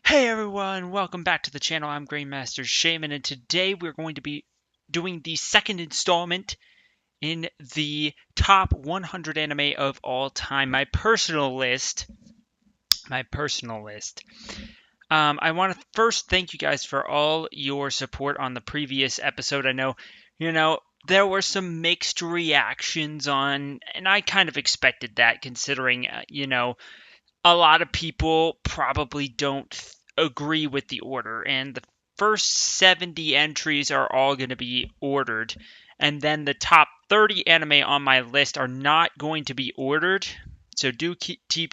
Hey everyone, welcome back to the channel. I'm Grandmaster Shaman, and today we're going to be doing the second installment in the top 100 anime of all time. My personal list. I want to first thank you guys for all your support on the previous episode. I know, there were some mixed reactions on, and I kind of expected that considering, a lot of people probably don't agree with the order, and the first 70 entries are all going to be ordered, and then the top 30 anime on my list are not going to be ordered, so do keep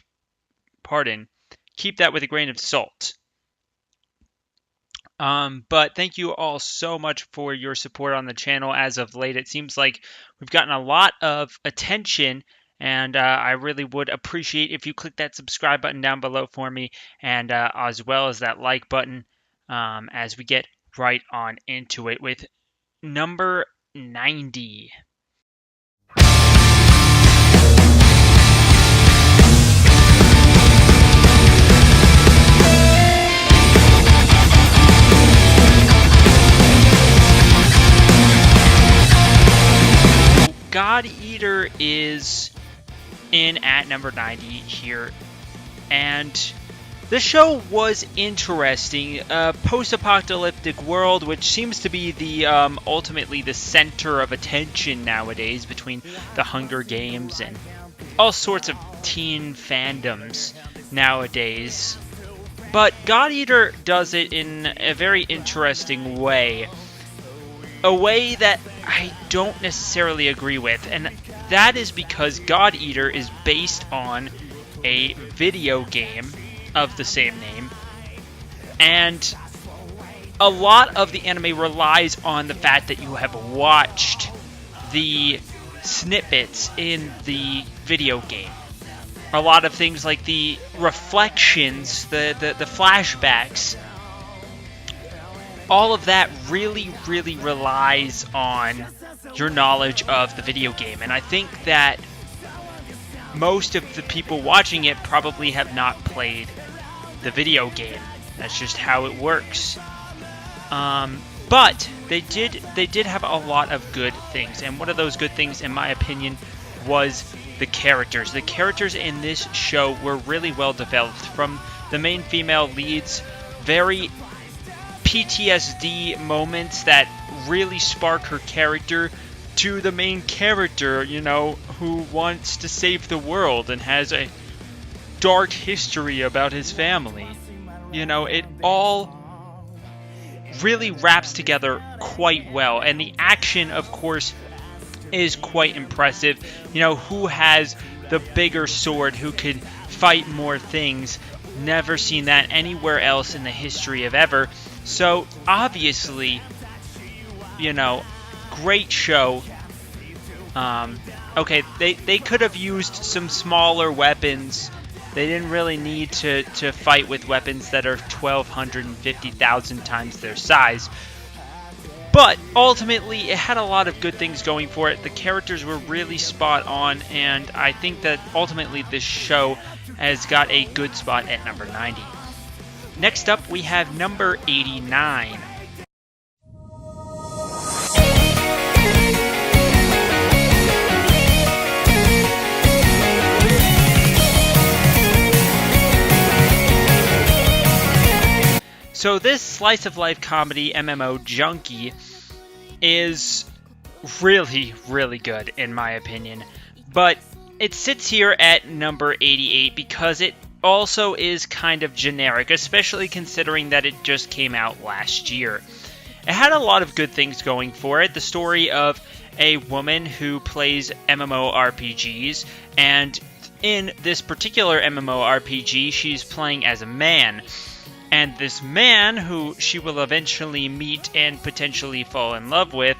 that with a grain of salt. But thank you all so much for your support on the channel as of late. It seems like we've gotten a lot of attention, and I really would appreciate if you click that subscribe button down below for me, and as well as that like button, as we get right on into it with number 90. God Eater is in at number 90 here, and the show was interesting. A post-apocalyptic world, which seems to be the ultimately the center of attention nowadays between the Hunger Games and all sorts of teen fandoms nowadays. But God Eater does it in a very interesting way. A way that I don't necessarily agree with, and that is because God Eater is based on a video game of the same name, and a lot of the anime relies on the fact that you have watched the snippets in the video game. A lot of things like the reflections, the flashbacks, all of that really relies on your knowledge of the video game. And I think that most of the people watching it probably have not played the video game. That's just how it works. But they did have a lot of good things. And one of those good things, in my opinion, was the characters. The characters in this show were really well developed. From the main female leads, very PTSD moments that really spark her character, to the main character, who wants to save the world and has a dark history about his family. It all really wraps together quite well, and the action, of course, is quite impressive. Who has the bigger sword, who could fight more things? Never seen that anywhere else in the history of ever. So, obviously, great show. Okay, they could have used some smaller weapons. They didn't really need to fight with weapons that are 1,250,000 times their size. But, ultimately, it had a lot of good things going for it. The characters were really spot on, and I think that, ultimately, this show has got a good spot at number 90. Next up, we have number 89. So this slice of life comedy MMO Junkie is really good in my opinion. But it sits here at number 88 because it also is kind of generic, especially considering that it just came out last year. It had a lot of good things going for it. The story of a woman who plays MMORPGs, and in this particular MMORPG, she's playing as a man. And this man, who she will eventually meet and potentially fall in love with,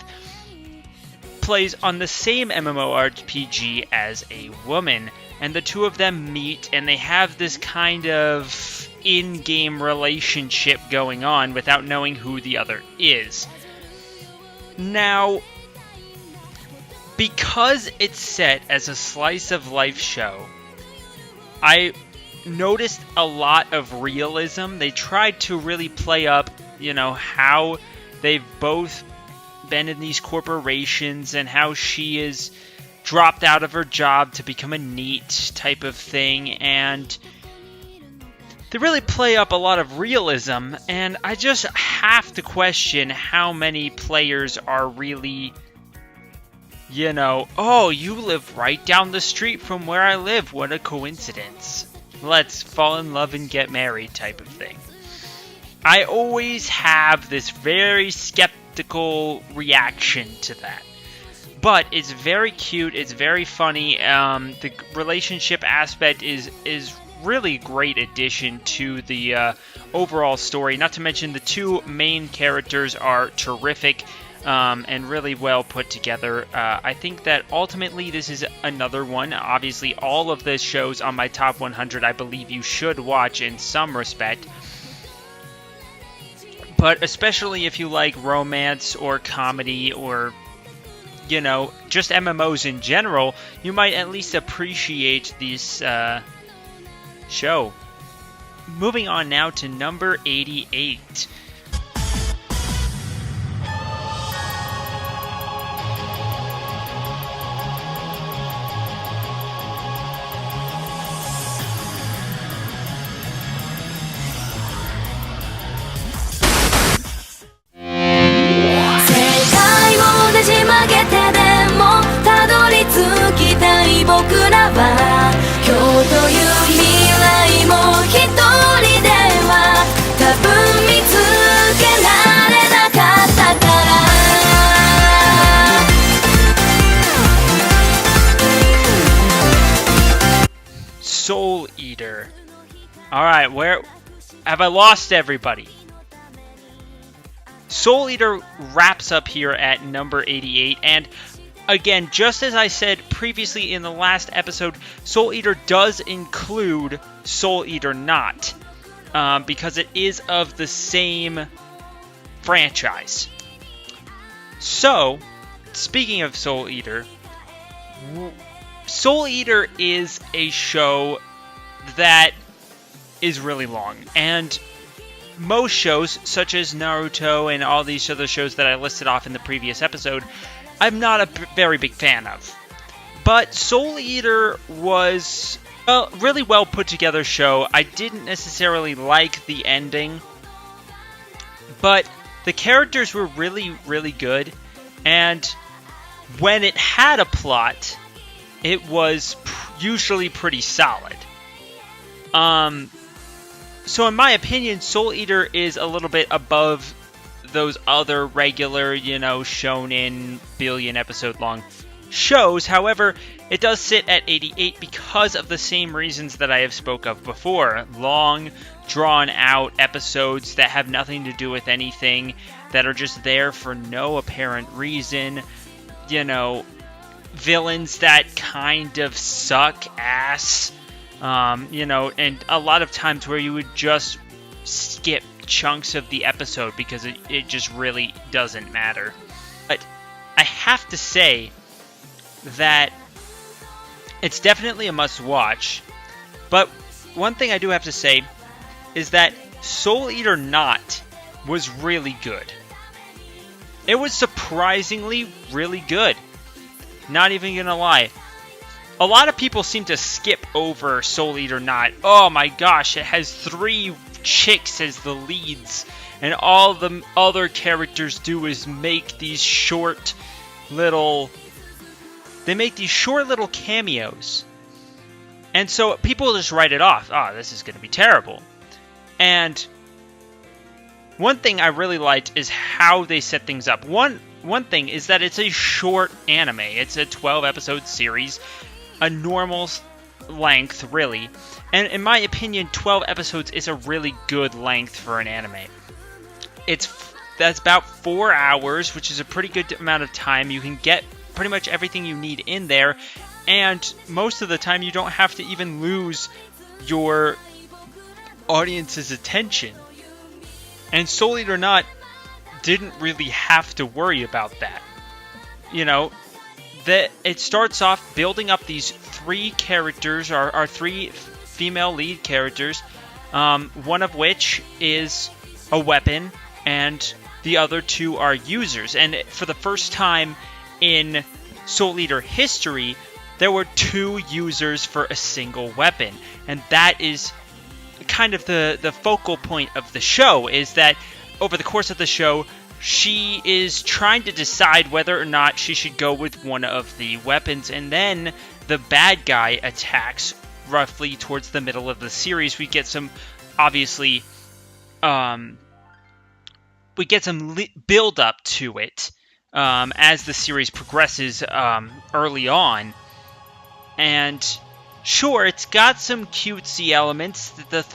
plays on the same MMORPG as a woman. And the two of them meet, and they have this kind of in-game relationship going on without knowing who the other is. Now, because it's set as a slice of life show, I noticed a lot of realism. They tried to really play up, how they've both been in these corporations and how she is dropped out of her job to become a NEET type of thing, and they really play up a lot of realism, and I just have to question how many players are really, oh, you live right down the street from where I live, what a coincidence. Let's fall in love and get married type of thing. I always have this very skeptical reaction to that. But it's very cute, it's very funny, the relationship aspect is really great addition to the overall story. Not to mention the two main characters are terrific and really well put together. I think that ultimately this is another one. Obviously, all of the shows on my top 100 I believe you should watch in some respect. But especially if you like romance or comedy or just MMOs in general, you might at least appreciate this show. Moving on now to number 88. Soul Eater. Alright, where have I lost everybody? Soul Eater wraps up here at number 88, and again, just as I said previously in the last episode, Soul Eater does include Soul Eater Not, because it is of the same franchise. So, speaking of Soul Eater, Soul Eater is a show that is really long, and most shows, such as Naruto and all these other shows that I listed off in the previous episode, I'm not a very big fan of. But Soul Eater was a really well put together show. I didn't necessarily like the ending, but the characters were really, really good, and when it had a plot, it was usually pretty solid. So in my opinion, Soul Eater is a little bit above those other regular, shonen billion episode long shows. However, it does sit at 88 because of the same reasons that I have spoke of before. Long, drawn out episodes that have nothing to do with anything, that are just there for no apparent reason. Villains that kind of suck ass. And a lot of times where you would just skip chunks of the episode because it just really doesn't matter. But I have to say that it's definitely a must-watch. But one thing I do have to say is that Soul Eater Not was really good. It was surprisingly really good. Not even gonna lie. A lot of people seem to skip over Soul Eater Not. Oh my gosh, it has 3 chicks as the leads, and all the other characters do is make these short little cameos. And so people just write it off. Oh, this is going to be terrible. And one thing I really liked is how they set things up. One thing is that it's a short anime. It's a 12-episode series, a normal length, really. And in my opinion, 12 episodes is a really good length for an anime. That's about 4 hours, which is a pretty good amount of time. You can get pretty much everything you need in there, and most of the time you don't have to even lose your audience's attention. And Soul Eater Not didn't really have to worry about that. It starts off building up these 3 characters, our 3 female lead characters, one of which is a weapon, and the other two are users. And for the first time in Soul Eater history, there were 2 users for a single weapon. And that is kind of the focal point of the show, is that over the course of the show, she is trying to decide whether or not she should go with one of the weapons, and then the bad guy attacks roughly towards the middle of the series. We get some, obviously, build up to it as the series progresses early on. And sure, it's got some cutesy elements. The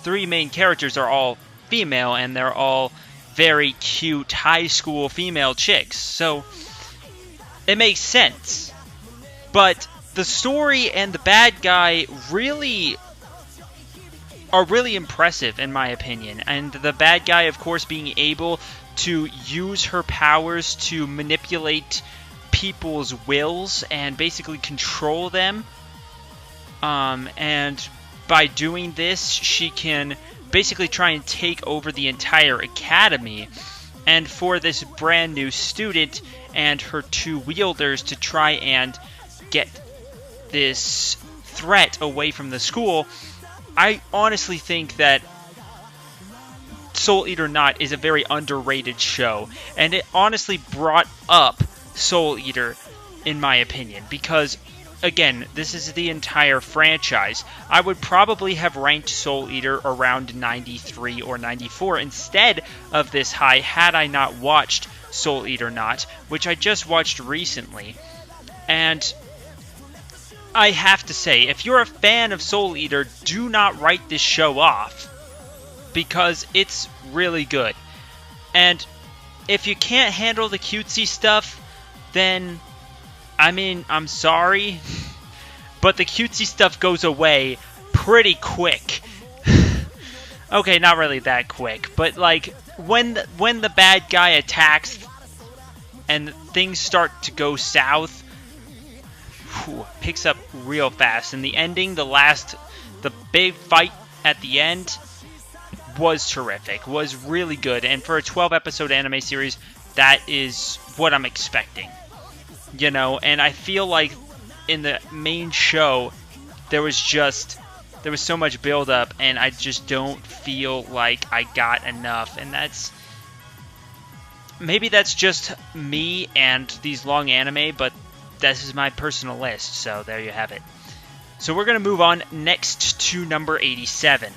3 main characters are all female, and they're all very cute high school female chicks, so it makes sense. But the story and the bad guy are really impressive, in my opinion. And the bad guy, of course, being able to use her powers to manipulate people's wills and basically control them. And by doing this, she can basically try and take over the entire academy. And for this brand new student and her 2 wielders to try and get this threat away from the school, I honestly think that Soul Eater Not is a very underrated show, and it honestly brought up Soul Eater, in my opinion, because, again, this is the entire franchise. I would probably have ranked Soul Eater around 93 or 94 instead of this high had I not watched Soul Eater Not, which I just watched recently. And I have to say, if you're a fan of Soul Eater, do not write this show off, because it's really good. And if you can't handle the cutesy stuff, then, I'm sorry, but the cutesy stuff goes away pretty quick. Okay, not really that quick, but like when the bad guy attacks and things start to go south, picks up real fast. And the ending, the big fight at the end was terrific, was really good. And for a 12-episode anime series, that is what I'm expecting. And I feel like in the main show, there was so much build up, and I just don't feel like I got enough. And maybe that's just me and these long anime, but this is my personal list, so there you have it. So we're going to move on next to number 87.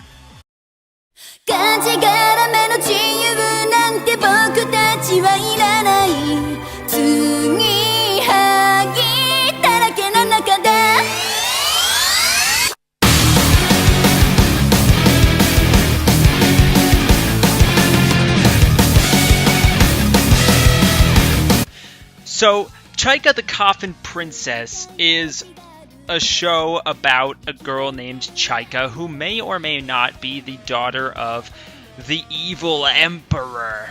So, Chika the Coffin Princess is a show about a girl named Chika who may or may not be the daughter of the evil emperor.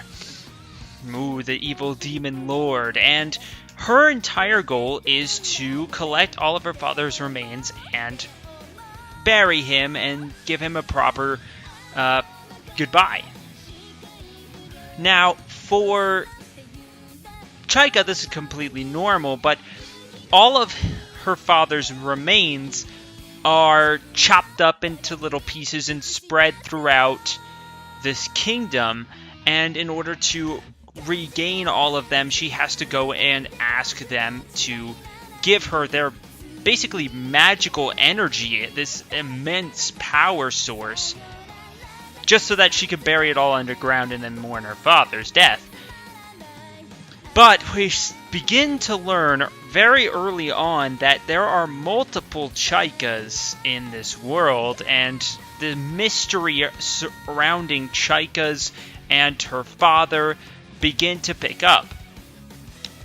The evil demon lord. And her entire goal is to collect all of her father's remains and bury him and give him a proper goodbye. Now, for Chika, this is completely normal, but all of her father's remains are chopped up into little pieces and spread throughout this kingdom, and in order to regain all of them, she has to go and ask them to give her their basically magical energy, this immense power source, just so that she could bury it all underground and then mourn her father's death. But we begin to learn very early on that there are multiple Chikas in this world, and the mystery surrounding Chikas and her father begin to pick up.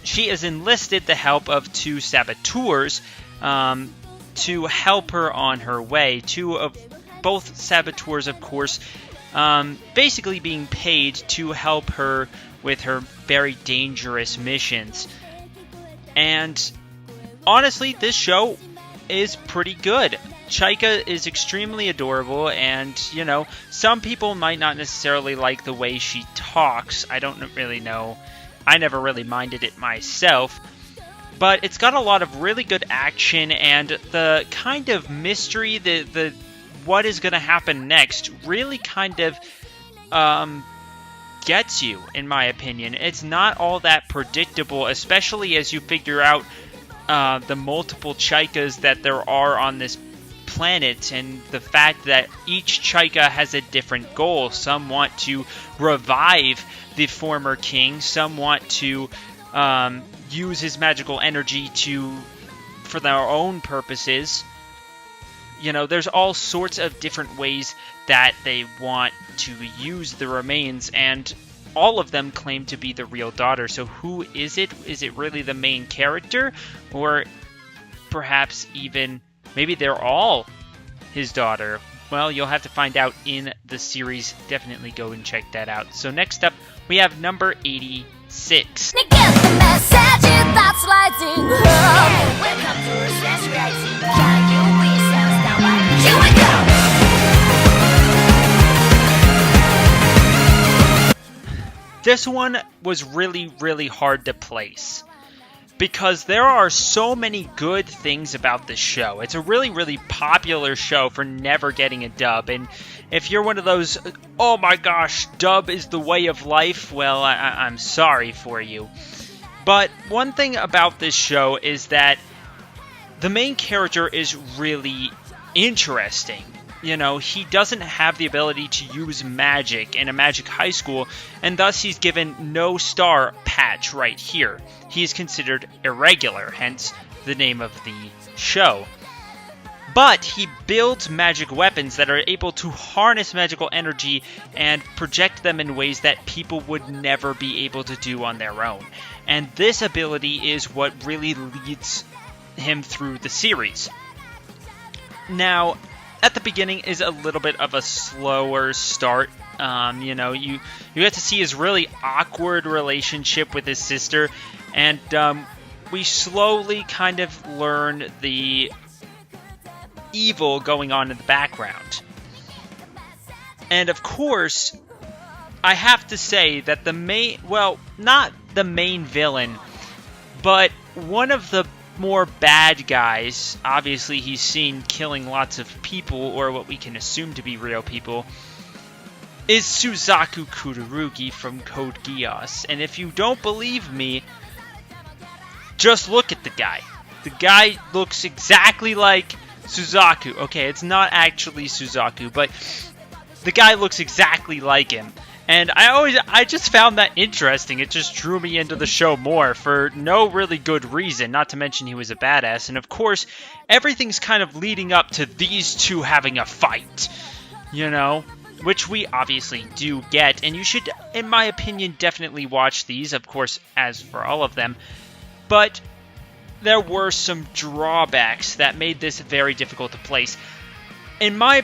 She has enlisted the help of 2 saboteurs to help her on her way. Both saboteurs, of course, basically being paid to help her with her very dangerous missions. And honestly, this show is pretty good. Chaika is extremely adorable, and, you know, some people might not necessarily like the way she talks. I don't really know. I never really minded it myself. But it's got a lot of really good action, and the kind of mystery, the what is going to happen next, really kind of gets you, in my opinion. It's not all that predictable, especially as you figure out the multiple Chaikas that there are on this planet, and the fact that each Chaika has a different goal. Some want to revive the former king, some want to use his magical energy for their own purposes. You know, there's all sorts of different ways that they want to use the remains, and all of them claim to be the real daughter. So who is it? Is it really the main character? Or perhaps even, maybe they're all his daughter? Well, you'll have to find out in the series. Definitely go and check that out. So next up, we have number 86. This one was really, really hard to place, because there are so many good things about this show. It's a really, really popular show for never getting a dub, and if you're one of those, oh my gosh, dub is the way of life, well, I'm sorry for you. But one thing about this show is that the main character is really interesting. You know, he doesn't have the ability to use magic in a magic high school, and thus he's given no star patch right here. He is considered irregular, hence the name of the show. But he builds magic weapons that are able to harness magical energy and project them in ways that people would never be able to do on their own. And this ability is what really leads him through the series. Now, at the beginning is a little bit of a slower start. You know, you get to see his really awkward relationship with his sister, and we slowly kind of learn the evil going on in the background. And of course, I have to say that the main, well, not the main villain, but one of the more bad guys, obviously he's seen killing lots of people, or what we can assume to be real people, is Suzaku Kururugi from Code Geass. And if you don't believe me, just look at the guy. The guy looks exactly like Suzaku. Okay, it's not actually Suzaku, but the guy looks exactly like him. And I just found that interesting. It just drew me into the show more for no really good reason, not to mention he was a badass. And of course, everything's kind of leading up to these two having a fight, you know, which we obviously do get. And you should, in my opinion, definitely watch these, of course, as for all of them. But there were some drawbacks that made this very difficult to place. In my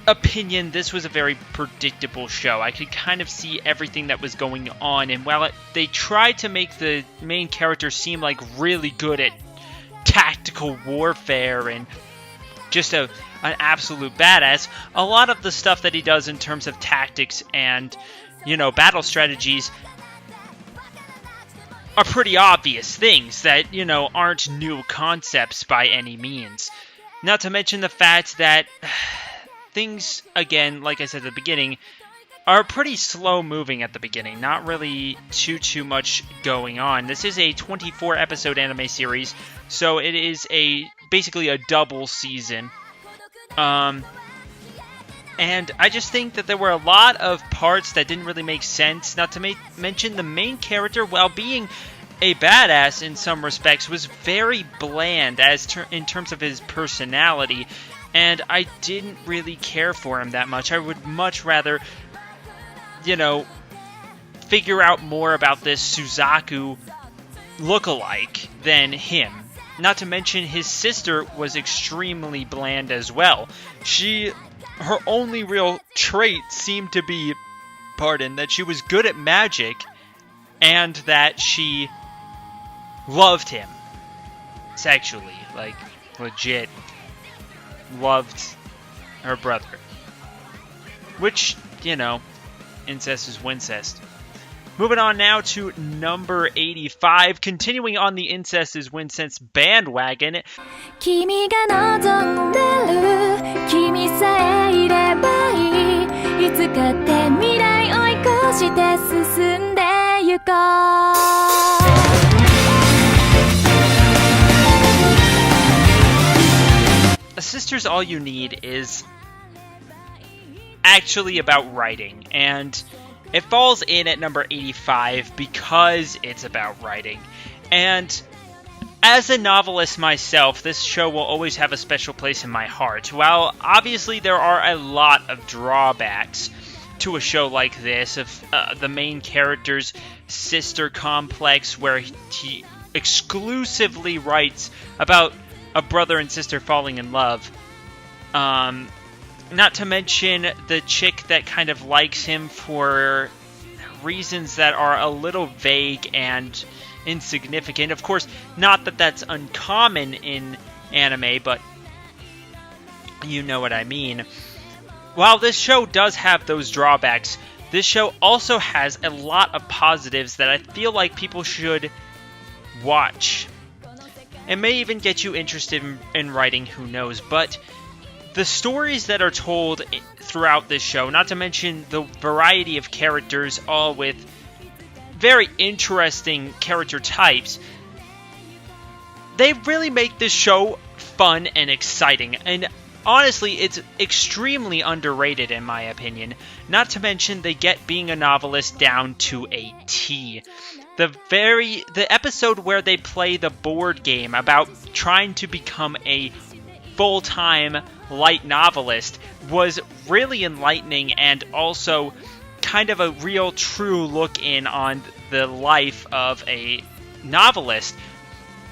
opinion, this was a very predictable show. I could kind of see everything that was going on, and while they tried to make the main character seem like really good at tactical warfare and just an absolute badass, a lot of the stuff that he does in terms of tactics and, you know, battle strategies are pretty obvious things that, you know, aren't new concepts by any means. Not to mention the fact that things, again, like I said at the beginning, are pretty slow moving at the beginning. Not really too much going on. This is a 24 episode anime series, so it is basically a double season. And I just think that there were a lot of parts that didn't really make sense. Not to mention the main character, while being a badass in some respects, was very bland in terms of his personality. And I didn't really care for him that much. I would much rather, you know, figure out more about this Suzaku lookalike than him. Not to mention his sister was extremely bland as well. Her only real trait seemed to be, that she was good at magic and that she loved him sexually, like legit loved her brother. Which, incest is wincest. Moving on now to number 85. Continuing on the incest is wincest bandwagon. 君が望んでる君さえいればいいいつかって未来追い越して進んでゆこう A Sister's All You Need is actually about writing, and it falls in at number 85 because it's about writing. And as a novelist myself, this show will always have a special place in my heart. While obviously there are a lot of drawbacks to a show like this, of the main character's sister complex, where he exclusively writes about a brother and sister falling in love. Not to mention the chick that kind of likes him for reasons that are a little vague and insignificant. Of course, not that that's uncommon in anime, but you know what I mean. While this show does have those drawbacks, this show also has a lot of positives that I feel like people should watch. It may even get you interested in writing, who knows, but the stories that are told throughout this show, not to mention the variety of characters, all with very interesting character types, they really make this show fun and exciting. And honestly, it's extremely underrated in my opinion. Not to mention they get being a novelist down to a T. The episode where they play the board game about trying to become a full-time light novelist was really enlightening, and also kind of a real true look in on the life of a novelist.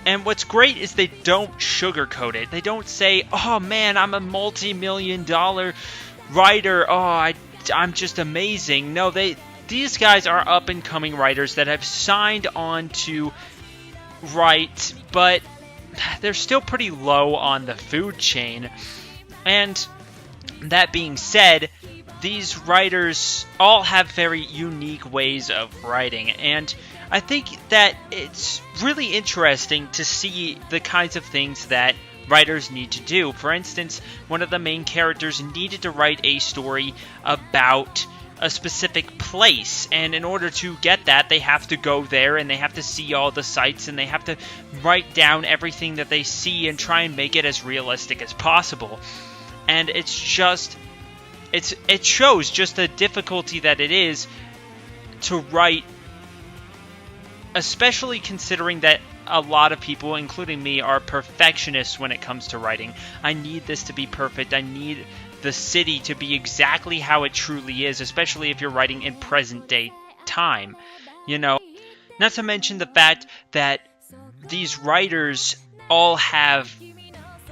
And what's great is they don't sugarcoat it. They don't say, oh man, I'm a multi-million-dollar writer, oh I'm just amazing. No, these guys are up-and-coming writers that have signed on to write, but they're still pretty low on the food chain. And that being said, these writers all have very unique ways of writing, and I think that it's really interesting to see the kinds of things that writers need to do. For instance, one of the main characters needed to write a story about a specific place, and in order to get that, they have to go there and they have to see all the sights and they have to write down everything that they see and try and make it as realistic as possible. And it shows just the difficulty that it is to write, especially considering that a lot of people, including me, are perfectionists when it comes to writing. I need this to be perfect. I need the city to be exactly how it truly is, especially if you're writing in present day time. Not to mention the fact that these writers all have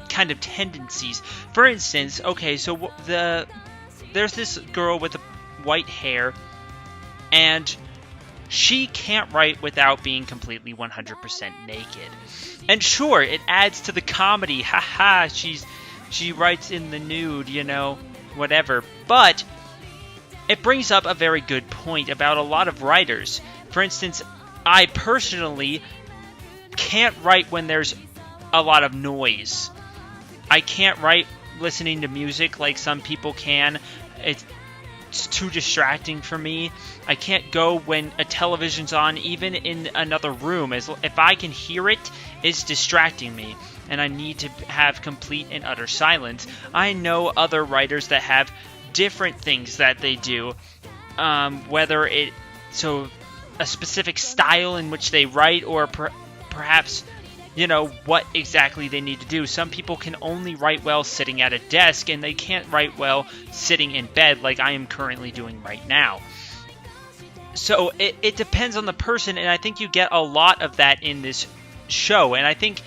kind of tendencies. For instance, okay, so there's this girl with the white hair, and she can't write without being completely 100% naked. And sure, it adds to the comedy. Haha, she writes in the nude, whatever. But it brings up a very good point about a lot of writers. For instance, I personally can't write when there's a lot of noise. I can't write listening to music like some people can. It's too distracting for me. I can't go when a television's on, even in another room. If I can hear it, it's distracting me, and I need to have complete and utter silence. I know other writers that have different things that they do, whether it's a specific style in which they write, or perhaps what exactly they need to do. Some people can only write well sitting at a desk, and they can't write well sitting in bed like I am currently doing right now. So it depends on the person, and I think you get a lot of that in this show. And I think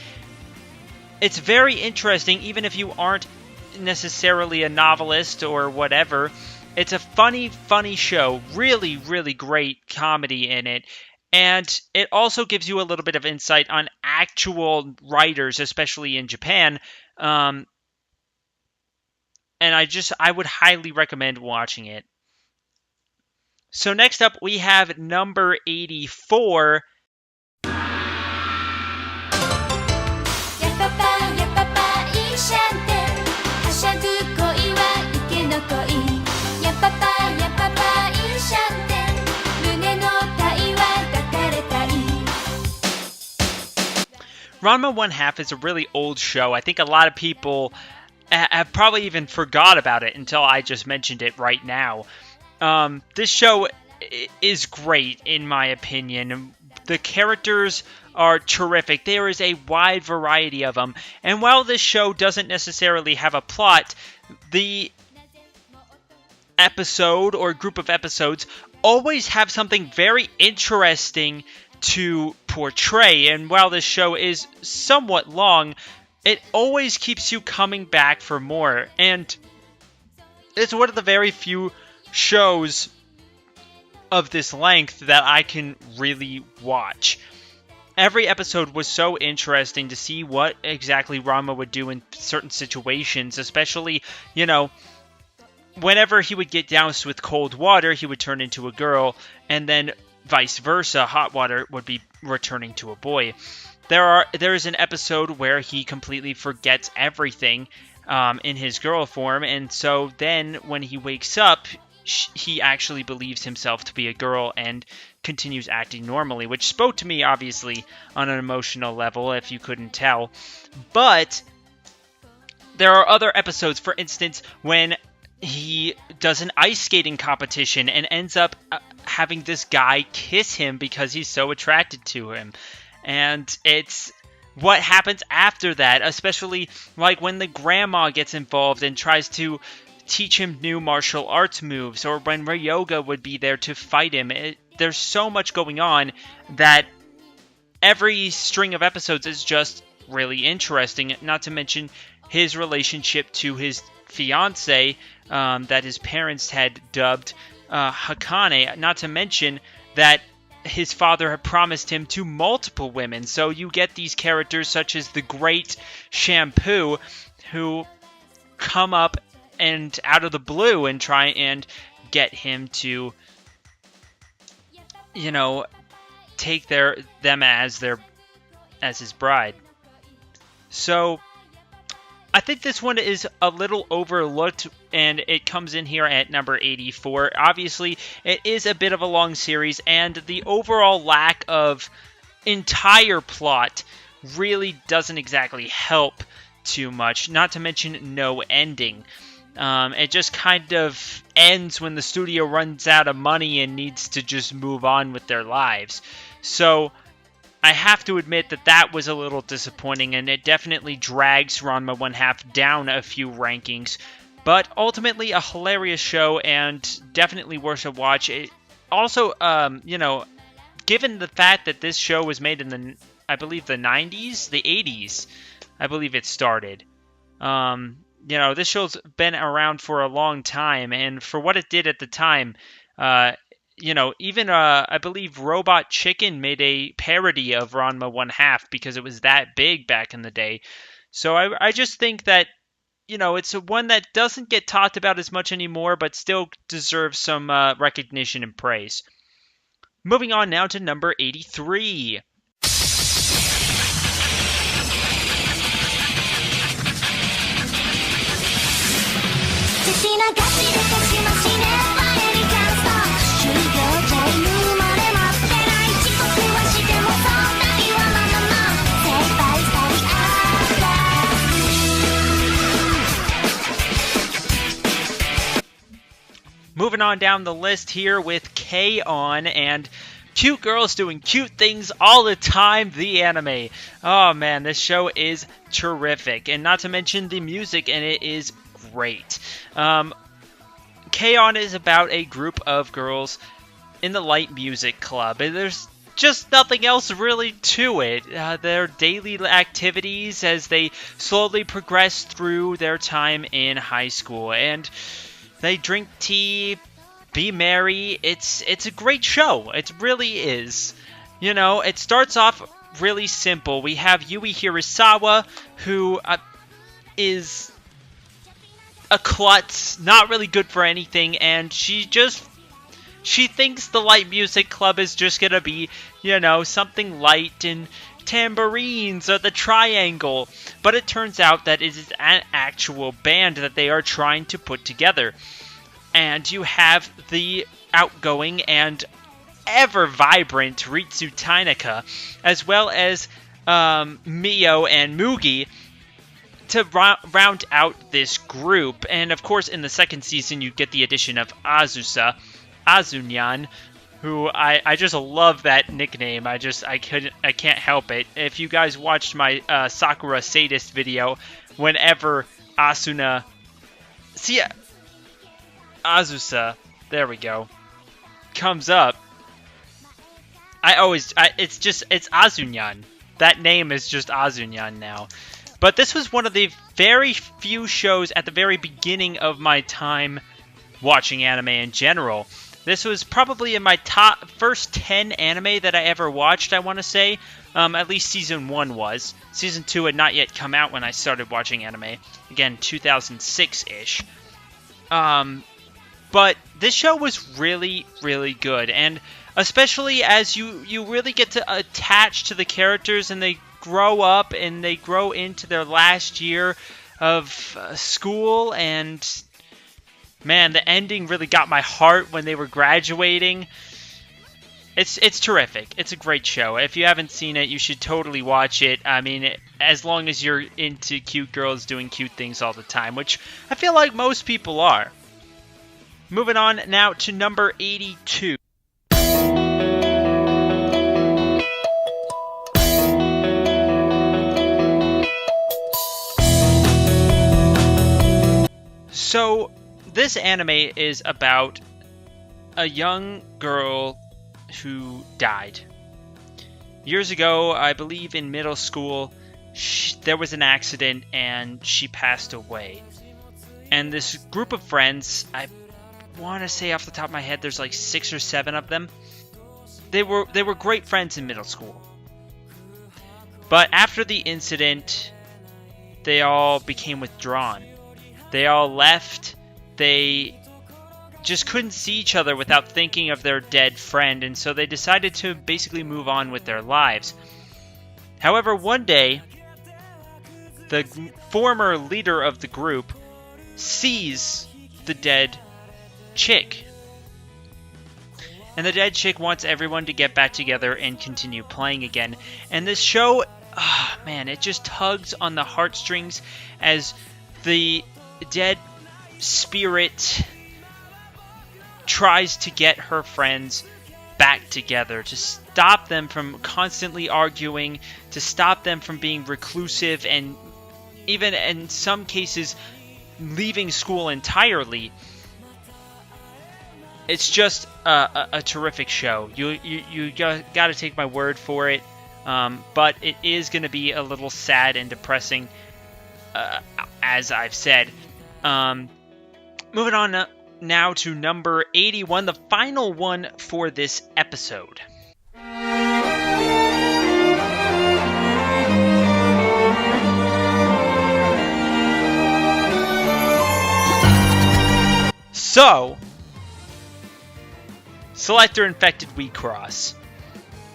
it's very interesting, even if you aren't necessarily a novelist or whatever. It's a funny show. Really, really great comedy in it. And it also gives you a little bit of insight on actual writers, especially in Japan, and I would highly recommend watching it. So next up, we have number 84. Ranma 1/2 is a really old show. I think a lot of people have probably even forgot about it until I just mentioned it right now. This show is great, in my opinion. The characters are terrific. There is a wide variety of them. And while this show doesn't necessarily have a plot, the episode or group of episodes always have something very interesting to portray. And while this show is somewhat long, it always keeps you coming back for more. And it's one of the very few shows of this length that I can really watch. Every episode was so interesting to see what exactly Ranma would do in certain situations, especially, whenever he would get doused with cold water, he would turn into a girl, and then vice versa, hot water would be returning to a boy. There is an episode where he completely forgets everything in his girl form, and so then when he wakes up, he actually believes himself to be a girl and continues acting normally, which spoke to me, obviously, on an emotional level, if you couldn't tell. But there are other episodes, for instance, when he does an ice skating competition and ends up having this guy kiss him because he's so attracted to him. And it's what happens after that, especially like when the grandma gets involved and tries to teach him new martial arts moves, or when Ryoga would be there to fight him. There's so much going on that every string of episodes is just really interesting, not to mention his relationship to his fiancée that his parents had dubbed Hakane, not to mention that his father had promised him to multiple women. So you get these characters such as the Great Shampoo, who come up and out of the blue and try and get him to, take them as his bride. So I think this one is a little overlooked, and it comes in here at number 84. Obviously, it is a bit of a long series, and the overall lack of entire plot really doesn't exactly help too much, not to mention no ending. It just kind of ends when the studio runs out of money and needs to just move on with their lives. So I have to admit that was a little disappointing, and it definitely drags Ranma 1/2 down a few rankings. But ultimately, a hilarious show and definitely worth a watch. It also, given the fact that this show was made in the 90s, the 80s, I believe it started. This show's been around for a long time, and for what it did at the time, even I believe Robot Chicken made a parody of Ranma 1/2 because it was that big back in the day. So I just think that, it's one that doesn't get talked about as much anymore, but still deserves some recognition and praise. Moving on now to number 83. Moving on down the list here with K-On! And cute girls doing cute things all the time, the anime. Oh man, this show is terrific. And not to mention the music, and it is great. K-On! Is about a group of girls in the light music club. And there's just nothing else really to it. Their daily activities as they slowly progress through their time in high school. And they drink tea, be merry. It's a great show. It really is. It starts off really simple. We have Yui Hirasawa, who is a klutz, not really good for anything, and she thinks the Light Music Club is just gonna be, something light and tambourines or the triangle. But it turns out that it is an actual band that they are trying to put together. And you have the outgoing and ever vibrant Ritsu Tainaka, as well as Mio and Mugi, to round out this group. And of course, in the second season, you get the addition of Azunyan, who I just love that nickname. I can't help it. If you guys watched my Sakura Sadist video, whenever Azusa, there we go, comes up, it's Azunyan. That name is just Azunyan now. But this was one of the very few shows at the very beginning of my time watching anime in general. This was probably in my first 10 anime that I ever watched, I want to say. At least Season 1 was. Season 2 had not yet come out when I started watching anime. Again, 2006-ish. But this show was really, really good. And especially as you really get to attach to the characters and they grow up and they grow into their last year of school. And man, the ending really got my heart when they were graduating. It's terrific. It's a great show. If you haven't seen it, you should totally watch it. I mean, as long as you're into cute girls doing cute things all the time, which I feel like most people are. Moving on now to number 82. So, this anime is about a young girl who died. Years ago, I believe in middle school, there was an accident and she passed away. And this group of friends, I want to say off the top of my head, there's like 6 or 7 of them. They were great friends in middle school. But after the incident, they all became withdrawn. They all left. They just couldn't see each other without thinking of their dead friend, and so they decided to basically move on with their lives. However, one day, the former leader of the group sees the dead chick. And the dead chick wants everyone to get back together and continue playing again. And this show, man, it just tugs on the heartstrings as the dead spirit tries to get her friends back together, to stop them from constantly arguing, to stop them from being reclusive, and even in some cases leaving school entirely. It's just a terrific show. You got to take my word for it, but it is going to be a little sad and depressing, as I've said. Moving on now to number 81, the final one for this episode. So, Selector Infected WeCross.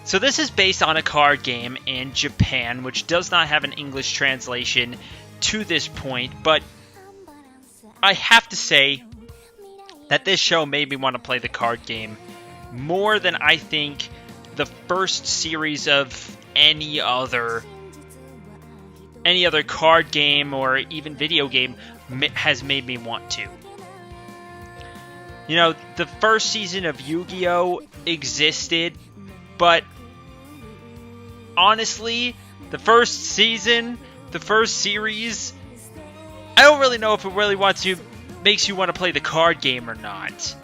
So this is based on a card game in Japan, which does not have an English translation to this point, but I have to say that this show made me want to play the card game more than I think the first series of any other card game or even video game has made me want to. You know, the first season of Yu-Gi-Oh! Existed, but honestly, the first season, the first series, I don't really know if it really makes you want to play the card game or not.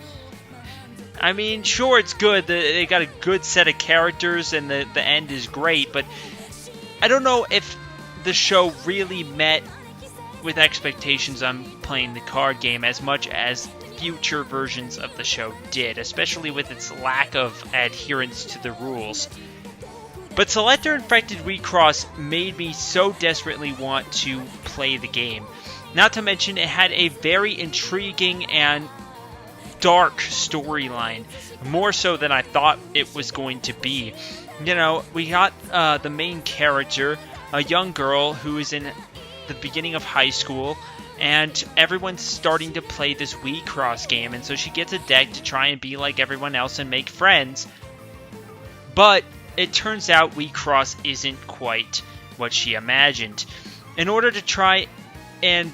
I mean, sure, it's good. They got a good set of characters and the end is great, but I don't know if the show really met with expectations on playing the card game as much as future versions of the show did, especially with its lack of adherence to the rules. But Selector Infected WeCross made me so desperately want to play the game. Not to mention, it had a very intriguing and dark storyline, more so than I thought it was going to be. You know, we got the main character, a young girl who is in the beginning of high school, and everyone's starting to play this Wii Cross game, and so she gets a deck to try and be like everyone else and make friends. But it turns out Wii Cross isn't quite what she imagined. In order to try and...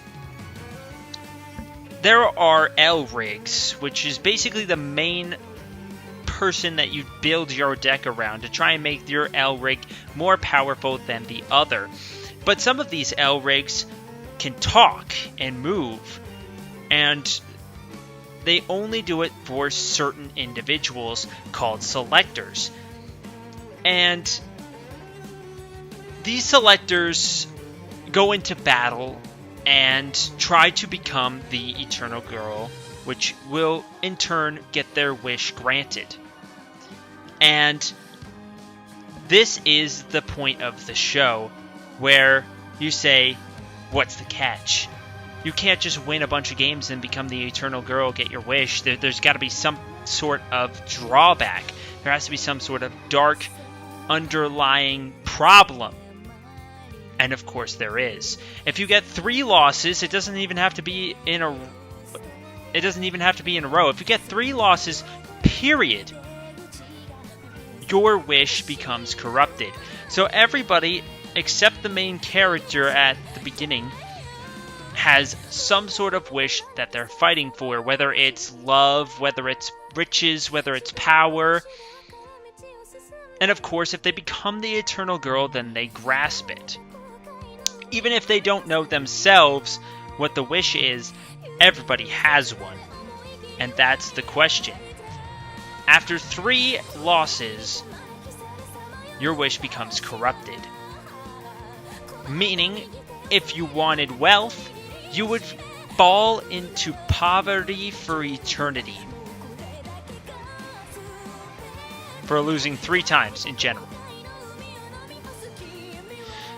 There are L-Rigs, which is basically the main person that you build your deck around to try and make your L-Rig more powerful than the other. But some of these L-Rigs can talk and move, and they only do it for certain individuals called selectors. And these selectors go into battle and try to become the Eternal Girl, which will in turn get their wish granted. And this is the point of the show where you say, what's the catch? You can't just win a bunch of games and become the Eternal Girl, get your wish. There's got to be some sort of drawback. There has to be some sort of dark underlying problem. And of course there is. If you get 3 losses, it doesn't even have to be in a row. If you get 3 losses, period, your wish becomes corrupted. So everybody except the main character at the beginning has some sort of wish that they're fighting for, whether it's love, whether it's riches, whether it's power. And of course, if they become the Eternal Girl, then they grasp it. Even if they don't know themselves what the wish is, everybody has one. And that's the question. After 3 losses, your wish becomes corrupted. Meaning, if you wanted wealth, you would fall into poverty for eternity. For losing 3 times in general.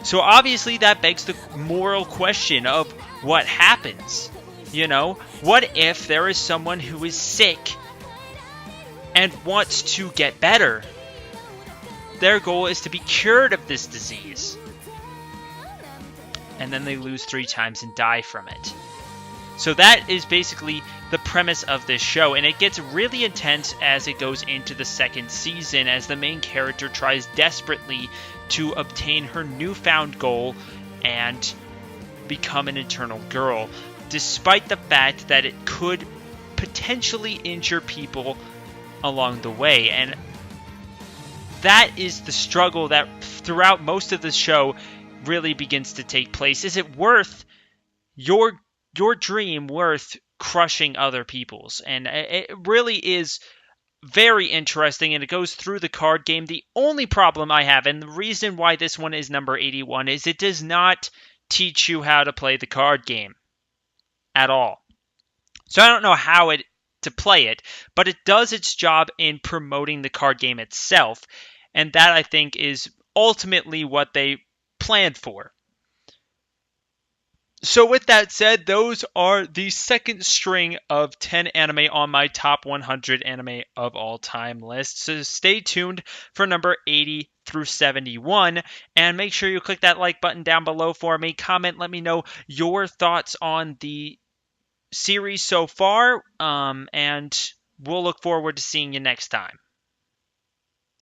So obviously that begs the moral question of what happens. You know, what if there is someone who is sick and wants to get better? Their goal is to be cured of this disease. And then they lose 3 times and die from it. So that is basically the premise of this show, and it gets really intense as it goes into the 2nd season, as the main character tries desperately to obtain her newfound goal and become an Eternal Girl, despite the fact that it could potentially injure people along the way. And that is the struggle that throughout most of the show really begins to take place. Is it worth your dream worth crushing other people's? And it really is very interesting, and it goes through the card game. The only problem I have, and the reason why this one is number 81, is it does not teach you how to play the card game at all. So I don't know how to play it, but it does its job in promoting the card game itself, and that I think is ultimately what they planned for. So with that said, those are the 2nd string of 10 anime on my top 100 anime of all time list. So stay tuned for number 80 through 71, and make sure you click that like button down below for me. Comment, let me know your thoughts on the series so far, and we'll look forward to seeing you next time.